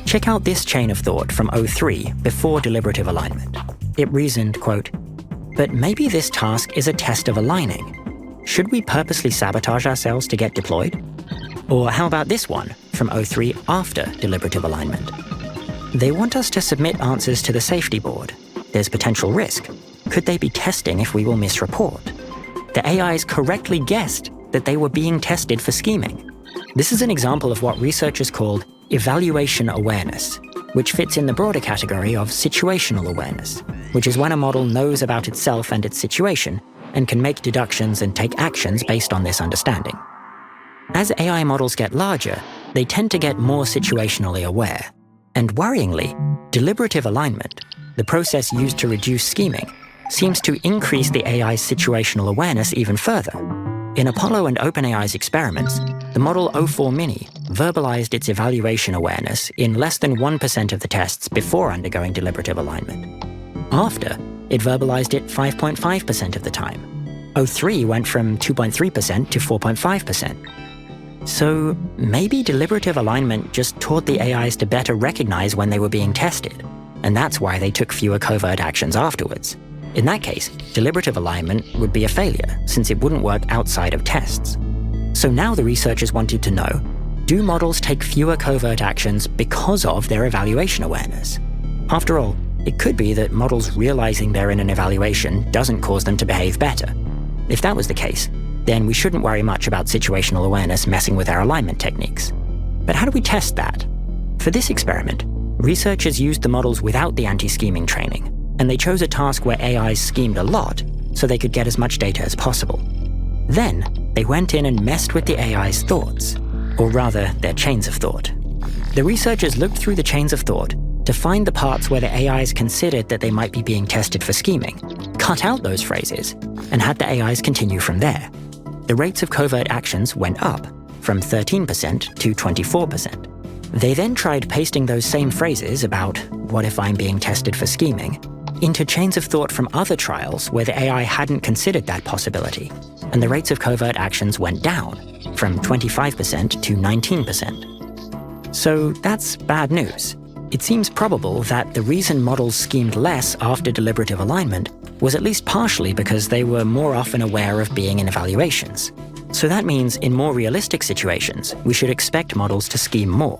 Check out this chain of thought from O3 before deliberative alignment. It reasoned, quote, "But maybe this task is a test of aligning. Should we purposely sabotage ourselves to get deployed?" Or how about this one from O3 after deliberative alignment? "They want us to submit answers to the safety board. There's potential risk. Could they be testing if we will misreport? The AIs correctly guessed that they were being tested for scheming." This is an example of what researchers called evaluation awareness, which fits in the broader category of situational awareness, which is when a model knows about itself and its situation and can make deductions and take actions based on this understanding. As AI models get larger, they tend to get more situationally aware. And worryingly, deliberative alignment, the process used to reduce scheming, seems to increase the AI's situational awareness even further. In Apollo and OpenAI's experiments, the model O4 Mini verbalized its evaluation awareness in less than 1% of the tests before undergoing deliberative alignment. After, it verbalized it 5.5% of the time. O3 went from 2.3% to 4.5%. So maybe deliberative alignment just taught the AIs to better recognize when they were being tested, and that's why they took fewer covert actions afterwards. In that case, deliberative alignment would be a failure, since it wouldn't work outside of tests. So now the researchers wanted to know, do models take fewer covert actions because of their evaluation awareness? After all, it could be that models realizing they're in an evaluation doesn't cause them to behave better. If that was the case, then we shouldn't worry much about situational awareness messing with our alignment techniques. But how do we test that? For this experiment, researchers used the models without the anti-scheming training, and they chose a task where AIs schemed a lot so they could get as much data as possible. Then, they went in and messed with the AI's thoughts, or rather, their chains of thought. The researchers looked through the chains of thought to find the parts where the AIs considered that they might be being tested for scheming, cut out those phrases, and had the AIs continue from there. The rates of covert actions went up, from 13% to 24%. They then tried pasting those same phrases about, "What if I'm being tested for scheming?" into chains of thought from other trials where the AI hadn't considered that possibility, and the rates of covert actions went down, from 25% to 19%. So that's bad news. It seems probable that the reason models schemed less after deliberative alignment was at least partially because they were more often aware of being in evaluations. So that means in more realistic situations, we should expect models to scheme more.